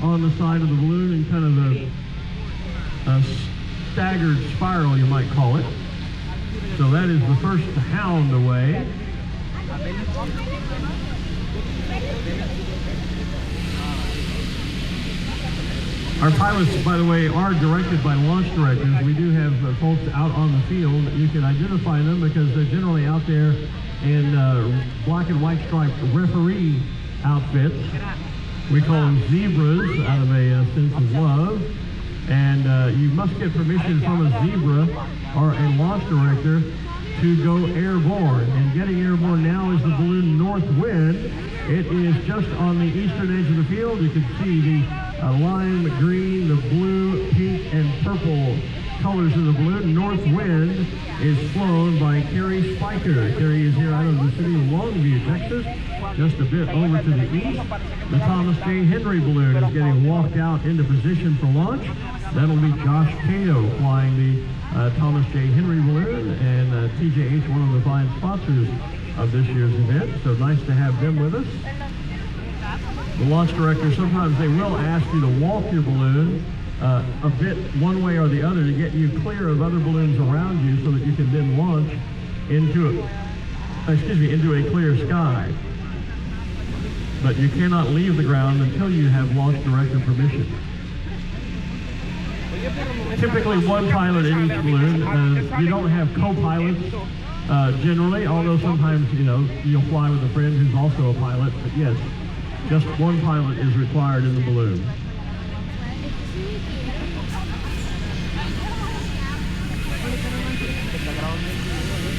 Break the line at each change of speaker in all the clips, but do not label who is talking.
on the side of the balloon in kind of a staggered spiral, you might call it. So that is the first hound away. Our pilots, by the way, are directed by launch directors. We do have folks out on the field. You can identify them because they're generally out there in black and white striped referee outfits. We call them zebras out of a sense of love. And you must get permission from a zebra or a launch director to go airborne. And getting airborne now is the balloon North Wind. It is just on the eastern edge of the field. You can see the lime green, the blue, pink, and purple colors of the balloon. North Wind is flown by Carrie Spiker. Carrie is here out of the city of Longview, Texas, just a bit over to the east. The Thomas J. Henry balloon is getting walked out into position for launch. That'll be Josh Cato flying the Thomas J. Henry balloon, and TJH, one of the fine sponsors of this year's event. So nice to have them with us. The launch director, sometimes they will ask you to walk your balloon a bit one way or the other to get you clear of other balloons around you so that you can then launch into a clear sky. But you cannot leave the ground until you have launch director permission. Typically one pilot in each balloon. You don't have co-pilots generally, although sometimes, you'll fly with a friend who's also a pilot, but yes, just one pilot is required in the balloon.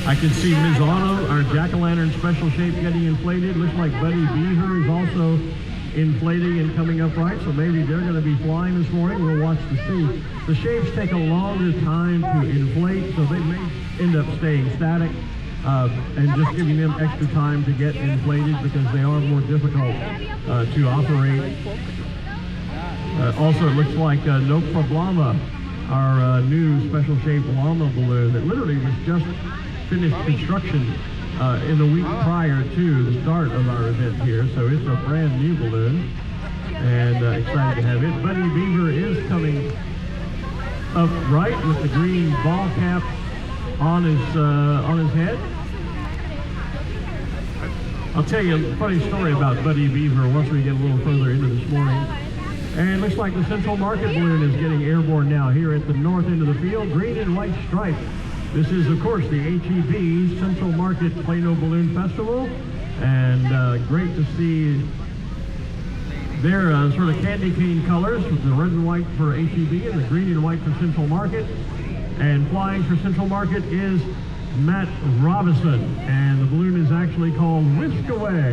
I can see Ms. Otto, our jack-o'-lantern special shape, getting inflated. Looks like Buddy Beaver is also inflating and coming upright, so maybe they're going to be flying this morning. We'll watch to see. The shapes take a longer time to inflate, so they may end up staying static and just giving them extra time to get inflated because they are more difficult to operate. Also, it looks like No Problema, our new special shape llama balloon that literally was just finished construction in the week prior to the start of our event here, so it's a brand new balloon, and excited to have it. Buddy Beaver is coming up right with the green ball cap on his head. I'll tell you a funny story about Buddy Beaver once we get a little further into this morning. And it looks like the Central Market balloon is getting airborne now here at the north end of the field, green and white stripe. This is, of course, the HEB Central Market Plano Balloon Festival, and great to see their sort of candy cane colors with the red and white for HEB and the green and white for Central Market. And flying for Central Market is Matt Robinson, and the balloon is actually called Whisk Away.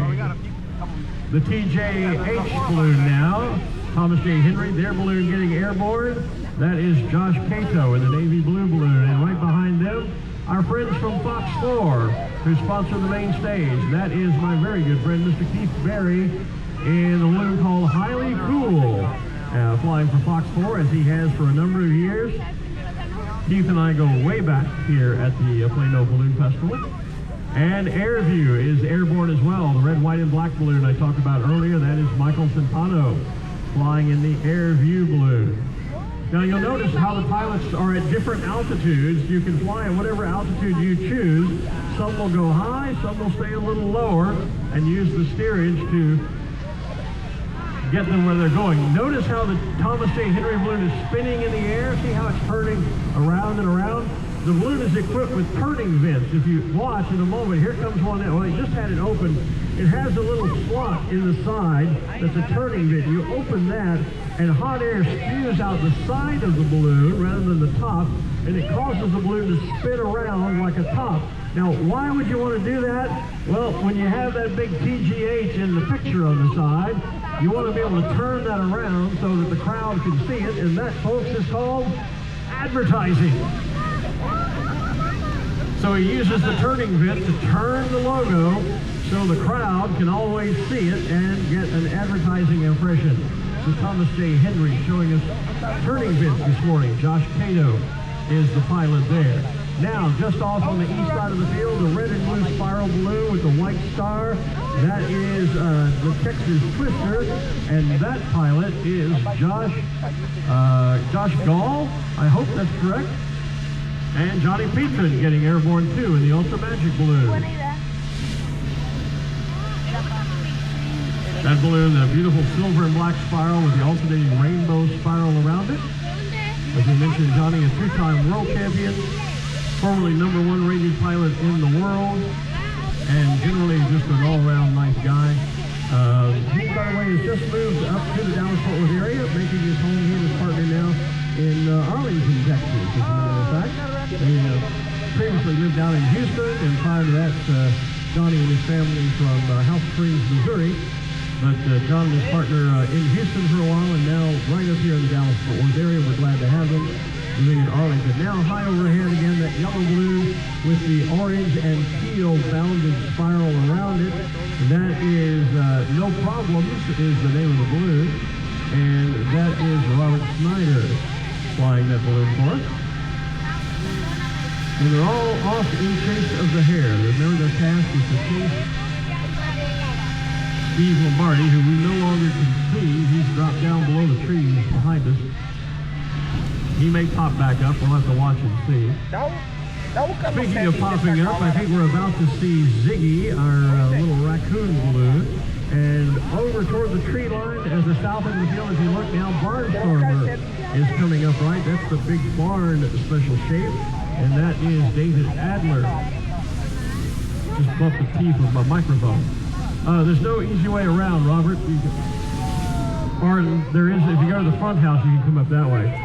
The TJH balloon now, Thomas J. Henry, their balloon getting airborne. That is Josh Cato in the navy blue balloon, and right behind them, our friends from Fox 4, who sponsor the main stage. That is my very good friend, Mr. Keith Berry, in a balloon called Highly Cool, flying for Fox 4 as he has for a number of years. Keith and I go way back here at the Plano Balloon Festival. And Airview is airborne as well. The red, white, and black balloon I talked about earlier, that is Michael Centano flying in the Airview balloon. Now you'll notice how the pilots are at different altitudes. You can fly at whatever altitude you choose. Some will go high, some will stay a little lower, and use the steerage to get them where they're going. Notice how the Thomas J. Henry balloon is spinning in the air. See how it's turning around and around? The balloon is equipped with turning vents. If you watch in a moment, here comes one that, well, they just had it open. It has a little slot in the side that's a turning vent. You open that, and hot air spews out the side of the balloon rather than the top, and it causes the balloon to spin around like a top. Now, why would you want to do that? Well, when you have that big TGH in the picture on the side, you want to be able to turn that around so that the crowd can see it, and that, folks, is called advertising. So he uses the turning vent to turn the logo so the crowd can always see it and get an advertising impression. So Thomas J. Henry showing us turning vents this morning. Josh Cato is the pilot there. Now, just off on the east side of the field, the red and blue spiral balloon with the white star That is the Texas Twister, and that pilot is Josh Gall. I hope that's correct. And Johnny Petrin getting airborne too in the Ultra Magic balloon. That balloon, a beautiful silver and black spiral with the alternating rainbow spiral around it. As we mentioned, Johnny, a two-time world champion, formerly #1 rated pilot in the world, and generally just an all-around nice guy. He, by the way, has just moved up to the Dallas-Fort Worth area, making his home here with his partner now in Arlington, Texas, as a matter of fact. He previously lived out in Houston, and prior to that, Johnny and his family from House Springs, Missouri. But John and his partner in Houston for a while, and now right up here in the Dallas-Fort Worth area. We're glad to have them living in Arlington. Now high overhead again, that yellow balloon with the orange and teal bounded spiral around it. That is No Problems is the name of the balloon, and that is Robert Snyder flying that balloon for us. And they're all off in chase of the hare. Remember, their task is to chase Steve Lombardi, who we no longer can see. He's dropped down below the trees behind us. He may pop back up. We'll have to watch and see. Speaking of popping up, I think we're about to see Ziggy, our little raccoon balloon. And over toward the tree line, as the south end of the field, as you look now, Barnstormer is coming up right. That's the big barn special shape. And that is David Adler. Just bumped the teeth with my microphone. There's no easy way around, Robert. Or there is, if you go to the front house, you can come up that way.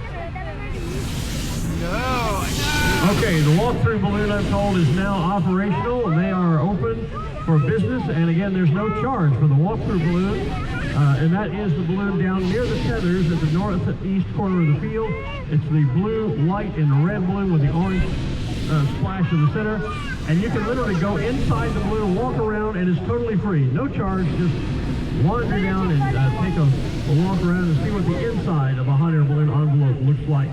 Okay, the walk-through balloon, I'm told, is now operational. They are open for business, and again, there's no charge for the walk-through balloon. And that is the balloon down near the tethers at the northeast corner of the field. It's the blue, white, and red balloon with the orange splash in the center. And you can literally go inside the balloon, walk around, and it's totally free. No charge, just wander down and take a walk around and see what the inside of a hot air balloon envelope looks like.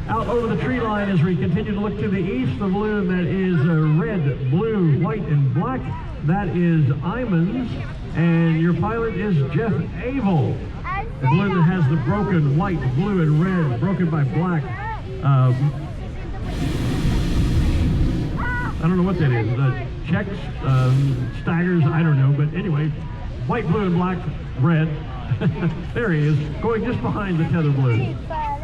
Out over the tree line as we continue to look to the east, the balloon that is red, blue, white, and black, that is Imans, and your pilot is Jeff Avell. The balloon that has the broken white, blue, and red, broken by black. I don't know what that is. Checks, staggers, I don't know. But anyway, white, blue, and black, red. There he is, going just behind the tether balloon.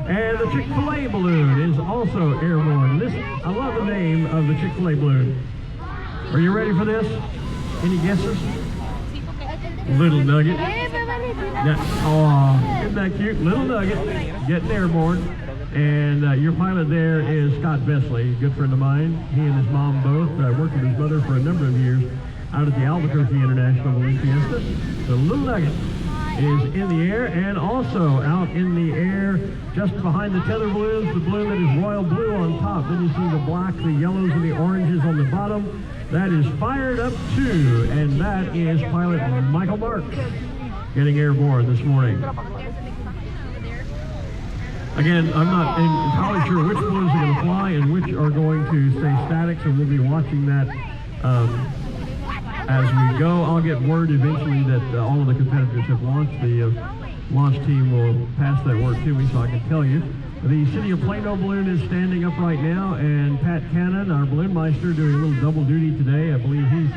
And the Chick-fil-A balloon is also airborne. I love the name of the Chick-fil-A balloon. Are you ready for this? Any guesses? Little Nugget. Oh, isn't that cute? Little Nugget getting airborne. And your pilot there is Scott Vesley, a good friend of mine. He and his mom both worked with his mother for a number of years out at the Albuquerque International Balloon Fiesta. The Little Nugget is in the air, and also out in the air just behind the tether balloons, the balloon that is royal blue on top. Then you see the black, the yellows, and the oranges on the bottom. That is fired up too, and that is pilot Michael Marks getting airborne this morning. Again, I'm not entirely sure which balloons are going to fly and which are going to stay static, so we'll be watching that as we go. I'll get word eventually that all of the competitors have launched. The launch team will pass that word to me so I can tell you. The City of Plano balloon is standing up right now, and Pat Cannon, our balloon meister, doing a little double duty today. I believe he's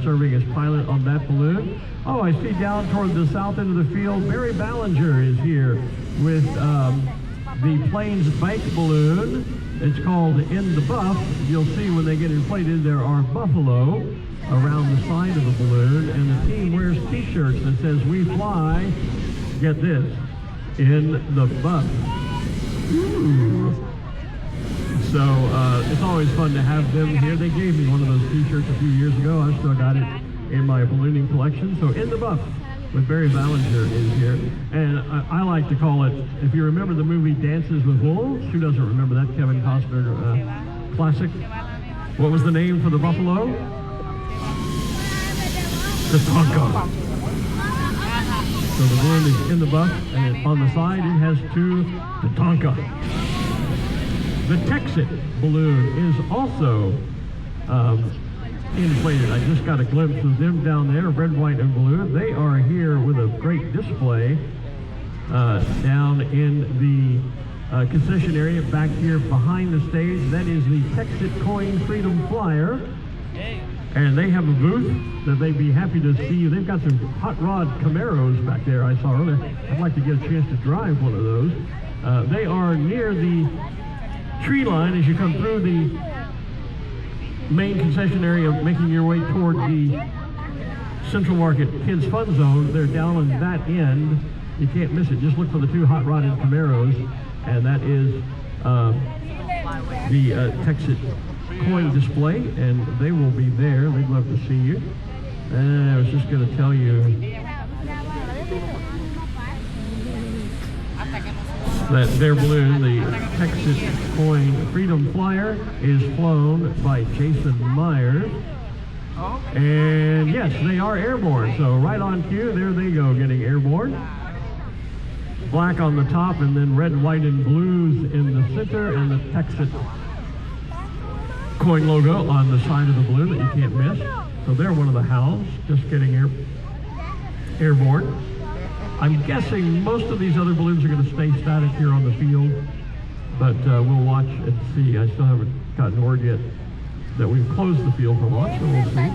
serving as pilot on that balloon. Oh, I see down toward the south end of the field, Barry Ballinger is here with the Plains Bike balloon. It's called In the Buff. You'll see when they get inflated, there are buffalo around the side of the balloon, and the team wears t-shirts that says, "We fly," get this, in the buff. Ooh. So it's always fun to have them here. They gave me one of those t-shirts a few years ago. I've still got it in my ballooning collection. So In the Buff with Barry Ballinger is here. And I like to call it, if you remember the movie Dances with Wolves, who doesn't remember that Kevin Costner classic? What was the name for the buffalo? The Tonka. So the balloon is In the Buff, and on the side it has two Tatanka. The Texit balloon is also inflated. I just got a glimpse of them down there, red, white, and blue. They are here with a great display down in the concession area back here behind the stage. That is the Texas Coin Freedom Flyer. And they have a booth that they'd be happy to see you. They've got some hot rod Camaros back there I saw earlier. I'd like to get a chance to drive one of those. They are near the tree line as you come through the main concession area, making your way toward the Central Market Kids Fun Zone. They're down on that end. You can't miss it. Just look for the two hot rodded Camaros, and that is the Texas Coin display, and they will be there. They'd love to see you. And I was just going to tell you that their balloon, the Texas Coin Freedom Flyer, is flown by Jason Myers. And yes, they are airborne, so right on cue, there they go, getting airborne. Black on the top, and then red, white, and blues in the center, and the Texas Coin logo on the side of the balloon that you can't miss. So they're one of the howls, just getting airborne. I'm guessing most of these other balloons are going to stay static here on the field, but we'll watch and see. I still haven't gotten word yet that we've closed the field for launch, so we'll see.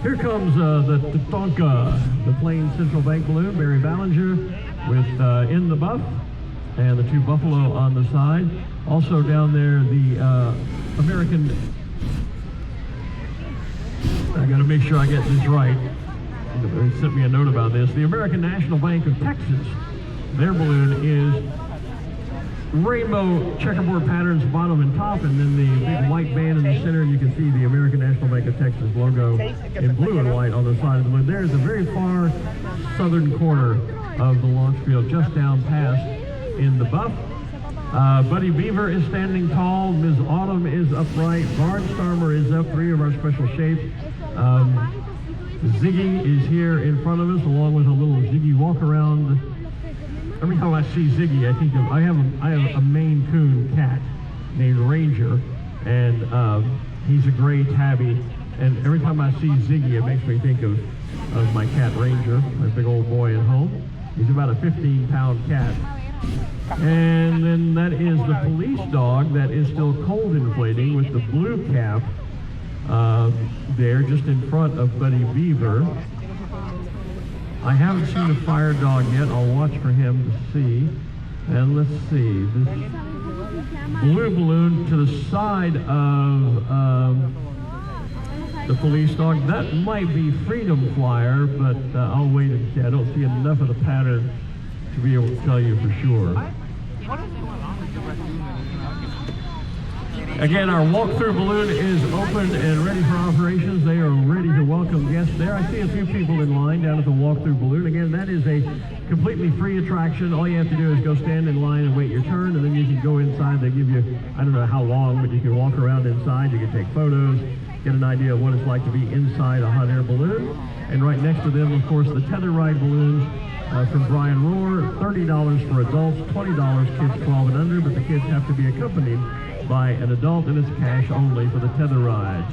Here comes the Tatanka, the Plain Central Bank balloon, Barry Ballinger with In the Buff, and the two buffalo on the side. Also down there, the American, I got to make sure I get this right. They sent me a note about this. The American National Bank of Texas, their balloon is rainbow checkerboard patterns bottom and top, and then the big white band in the center. You can see the American National Bank of Texas logo in blue and white on the side of the balloon. There's the very far southern corner of the launch field, just down past In the Buff. Buddy Beaver is standing tall. Ms. Autumn is upright. Barnstormer is up, three of our special shapes. Ziggy is here in front of us, along with a little Ziggy walk around. Every time I see Ziggy, I think of I have a Maine Coon cat named Ranger, and he's a gray tabby. And every time I see Ziggy, it makes me think of my cat Ranger, my big old boy at home. He's about a 15-pound cat. And then that is the police dog that is still cold inflating with the blue cap there just in front of Buddy Beaver. I haven't seen a fire dog yet. I'll watch for him to see. And let's see, this blue balloon to the side of the police dog, that might be Freedom Flyer, but I'll wait and see. I don't see enough of the pattern to be able to tell you for sure. Again, our walk-through balloon is open and ready for operations. They are ready to welcome guests there. I see a few people in line down at the walk-through balloon. Again, that is a completely free attraction. All you have to do is go stand in line and wait your turn, and then you can go inside. They give you, I don't know how long, but you can walk around inside. You can take photos, get an idea of what it's like to be inside a hot air balloon. And right next to them, of course, the tether ride balloons from Brian Rohr, $30 for adults, $20 kids 12 and under, but the kids have to be accompanied by an adult, and it's cash only for the tether rides.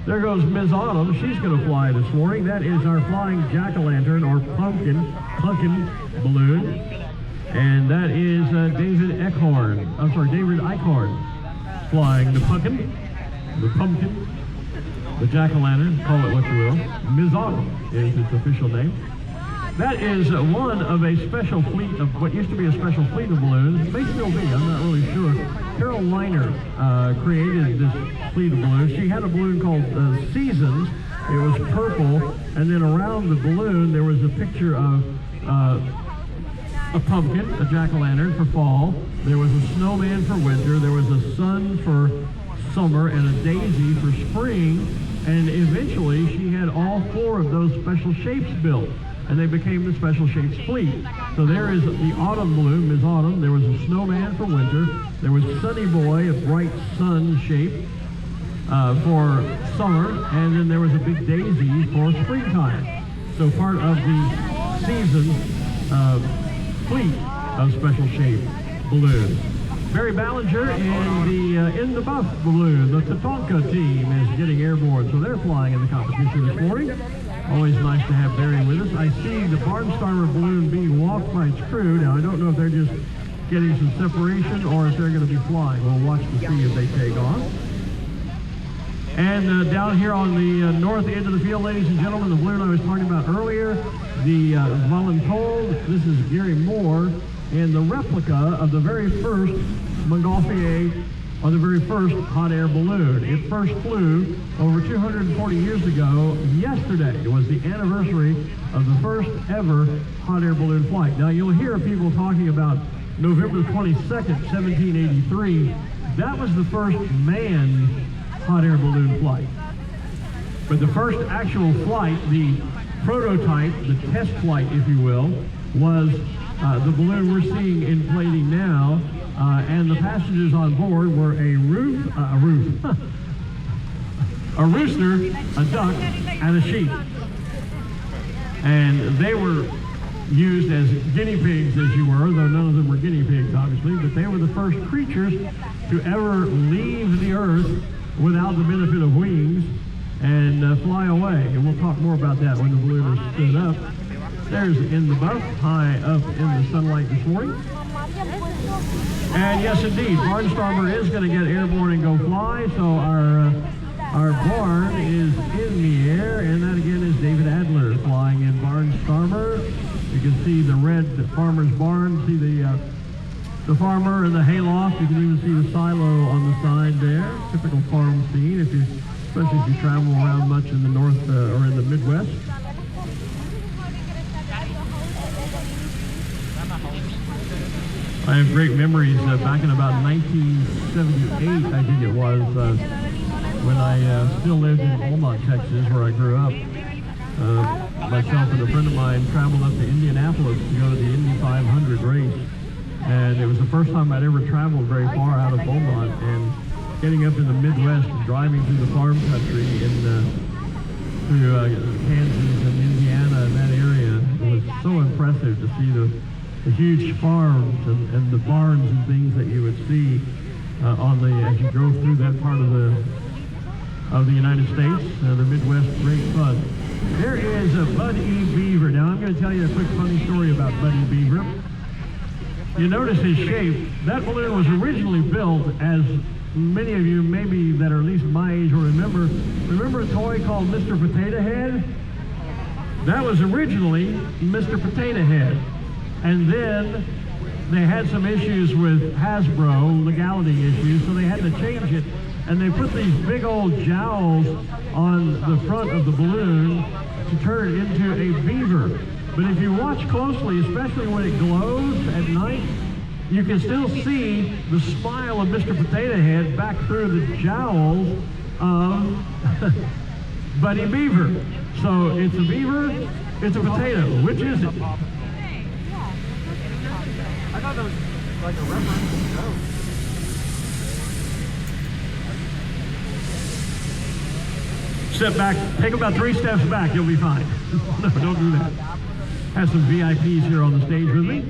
There goes Ms. Autumn. She's going to fly this morning. That is our flying jack-o'-lantern or pumpkin balloon, and that is David Eichhorn flying the pumpkin, the jack-o'-lantern, call it what you will. Ms. Autumn is its official name. That is one of a special fleet of what used to be a special fleet of balloons. It may still be, I'm not really sure. Carol Leiner created this fleet of balloons. She had a balloon called Seasons. It was purple, and then around the balloon there was a picture of a pumpkin, a jack-o'-lantern for fall. There was a snowman for winter. There was a sun for summer and a daisy for spring. And eventually she had all four of those special shapes built, and they became the Special Shapes fleet. So there is the autumn balloon, Ms. Autumn. There was a snowman for winter. There was Sunny Boy, a bright sun shape for summer. And then there was a big daisy for springtime. So part of the season's fleet of Special Shape balloons. Barry Ballinger and the In the Buff balloon, the Tatonka team, is getting airborne, so they're flying in the competition this morning. Always nice to have Barry with us. I see the Barnstormer balloon being walked by its crew. Now, I don't know if they're just getting some separation or if they're going to be flying. We'll watch to see if they take off. And down here on the north end of the field, ladies and gentlemen, the balloon I was talking about earlier, the Voluntold. This is Gary Moore, and the replica of the very first Montgolfier, or the very first hot air balloon. It first flew over 240 years ago. Yesterday was the anniversary of the first ever hot air balloon flight. Now, you'll hear people talking about November 22nd, 1783. That was the first manned hot air balloon flight. But the first actual flight, the prototype, the test flight, if you will, was the balloon we're seeing in plating now. And the passengers on board were a rooster, a duck, and a sheep. And they were used as guinea pigs, as you were, though none of them were guinea pigs, obviously, but they were the first creatures to ever leave the earth without the benefit of wings and fly away. And we'll talk more about that when the balloon is stood up. There's In the Buff, high up in the sunlight this morning. And yes, indeed, Barnstormer is going to get airborne and go fly. So our barn is in the air, and that again is David Adler flying in Barnstormer. You can see the red farmer's barn. See the farmer and the hayloft. You can even see the silo on the side there. Typical farm scene, especially if you travel around much in the north or in the Midwest. I have great memories back in about 1978, I think it was, when I still lived in Beaumont, Texas, where I grew up. Myself and a friend of mine traveled up to Indianapolis to go to the Indy 500 race. And it was the first time I'd ever traveled very far out of Beaumont, and getting up in the Midwest and driving through the farm country through Kansas and Indiana and that area. It was so impressive to see the huge farms and the barns and things that you would see as you drove through that part of the United States, the Midwest. Great fun. There is a Bud E. Beaver. Now I'm going to tell you a quick funny story about Bud E. Beaver. You notice his shape. That balloon was originally built, as many of you maybe that are at least my age will remember a toy called Mr. Potato Head? That was originally Mr. Potato Head. And then they had some issues with Hasbro, legality issues, so they had to change it. And they put these big old jowls on the front of the balloon to turn it into a beaver. But if you watch closely, especially when it glows at night, you can still see the smile of Mr. Potato Head back through the jowls of Buddy Beaver. So it's a beaver, it's a potato. Which is it? I thought that was like a reference to the goat. Step back, take about 3 steps back, you'll be fine. No, don't do that. Have some VIPs here on the stage with me.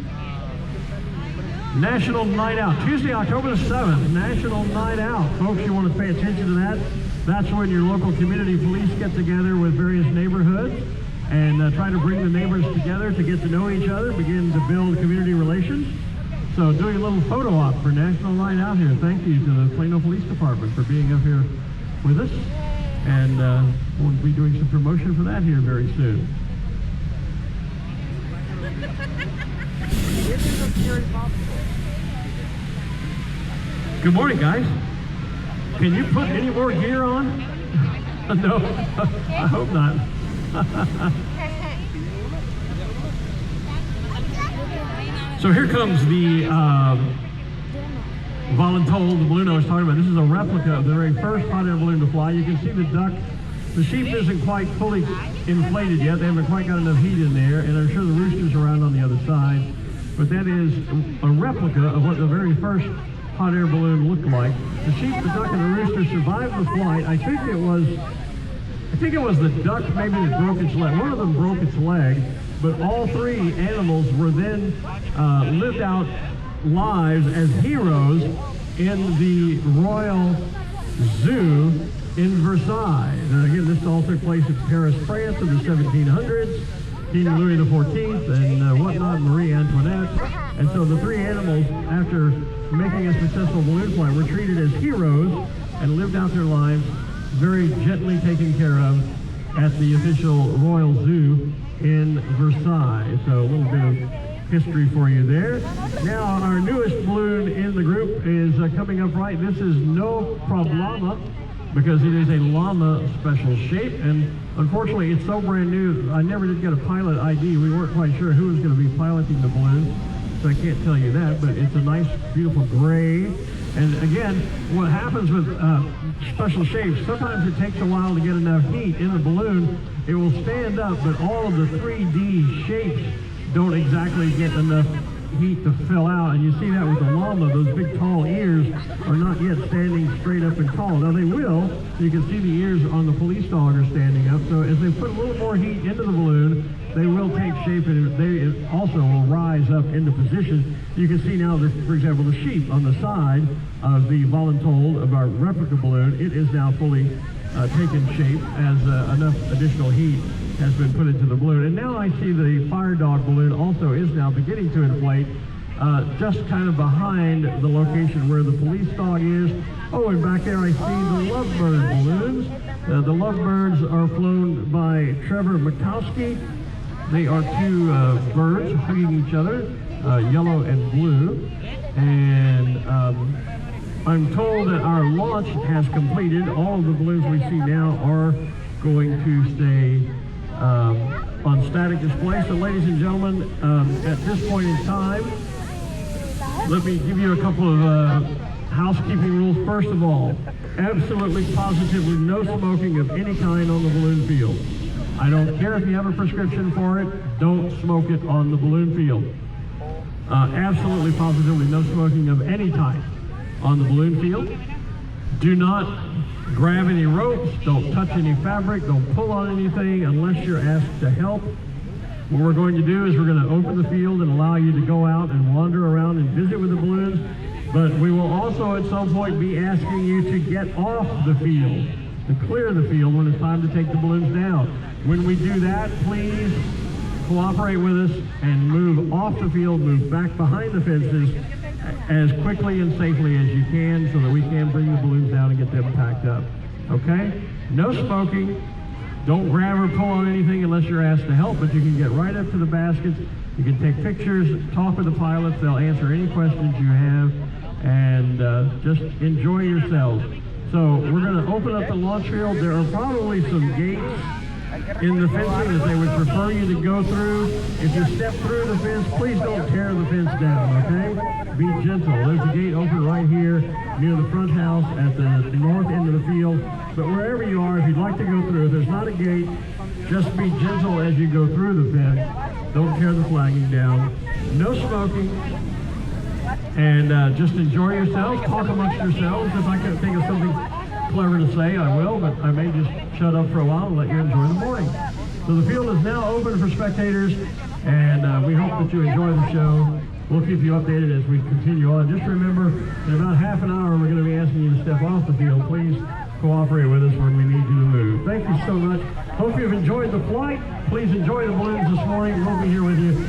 National Night Out, Tuesday, October the 7th, National Night Out. Folks, you want to pay attention to that. That's when your local community police get together with various neighborhoods and try to bring the neighbors together to get to know each other, begin to build community relations. So doing a little photo op for National Night Out here. Thank you to the Plano Police Department for being up here with us. And we'll be doing some promotion for that here very soon. Good morning, guys. Can you put any more gear on? No, I hope not. So here comes the Voluntold, the balloon I was talking about. This is a replica of the very first hot air balloon to fly. You can see the duck. The sheep isn't quite fully inflated yet. They haven't quite got enough heat in there, and I'm sure the rooster's around on the other side. But that is a replica of what the very first hot air balloon looked like. The sheep, the duck, and the rooster survived the flight. I think it was the duck maybe that broke its leg. One of them broke its leg, but all 3 animals were then lived out lives as heroes in the Royal Zoo in Versailles. Now again, this all took place in Paris, France in the 1700s. King Louis XIV and whatnot, Marie Antoinette. And so the three animals, after making a successful balloon flight, were treated as heroes and lived out their lives very gently taken care of at the official Royal Zoo in Versailles. So a little bit of history for you there. Now our newest balloon in the group is coming up right. This is No Problema, because it is a llama special shape, and unfortunately it's so brand new, I never did get a pilot ID. We weren't quite sure who was going to be piloting the balloon, so I can't tell you that, but it's a nice, beautiful gray. And again, what happens with special shapes, sometimes it takes a while to get enough heat in the balloon. It will stand up, but all of the 3D shapes don't exactly get enough heat to fill out, and you see that with the llama. Those big tall ears are not yet standing straight up and tall. Now they will. You can see the ears on the police dog are standing up, so as they put a little more heat into the balloon, they will take shape, and they also will rise up into position. You can see now, this, for example, the sheep on the side of the voluntold of our replica balloon. It is now fully taken shape as enough additional heat has been put into the balloon. And now I see the fire dog balloon also is now beginning to inflate, just kind of behind the location where the police dog is. Oh, and back there I see the lovebird balloons. The lovebirds are flown by Trevor Mikowski. They are two birds hugging each other, yellow and blue. And I'm told that our launch has completed. All of the balloons we see now are going to stay on static display. So ladies and gentlemen, at this point in time, let me give you a couple of housekeeping rules. First of all, absolutely positively no smoking of any kind on the balloon field. I don't care if you have a prescription for it, don't smoke it on the balloon field. Absolutely positively no smoking of any type on the balloon field. Do not grab any ropes, don't touch any fabric, don't pull on anything unless you're asked to help. What we're going to do is we're going to open the field and allow you to go out and wander around and visit with the balloons, but we will also at some point be asking you to get off the field, to clear the field when it's time to take the balloons down. When we do that, please cooperate with us and move off the field, move back behind the fences as quickly and safely as you can so that we can bring the balloons down and get them packed up. Okay? No smoking. Don't grab or pull on anything unless you're asked to help, but you can get right up to the baskets. You can take pictures, talk with the pilots. They'll answer any questions you have, and just enjoy yourselves. So we're going to open up the launch field. There are probably some gates in the fencing that they would prefer you to go through. If you step through the fence, please don't tear the fence down, okay? Be gentle. There's a gate open right here near the front house at the north end of the field. But wherever you are, if you'd like to go through, if there's not a gate, just be gentle as you go through the fence. Don't tear the flagging down. No smoking. And just enjoy yourselves. Talk amongst yourselves. If I can think of something clever to say, I will, but I may just shut up for a while and let you enjoy the morning. So the field is now open for spectators, and we hope that you enjoy the show. We'll keep you updated as we continue on. Just remember, in about half an hour, we're going to be asking you to step off the field. Please cooperate with us when we need you to move. Thank you so much. Hope you've enjoyed the flight. Please enjoy the balloons this morning. We'll be here with you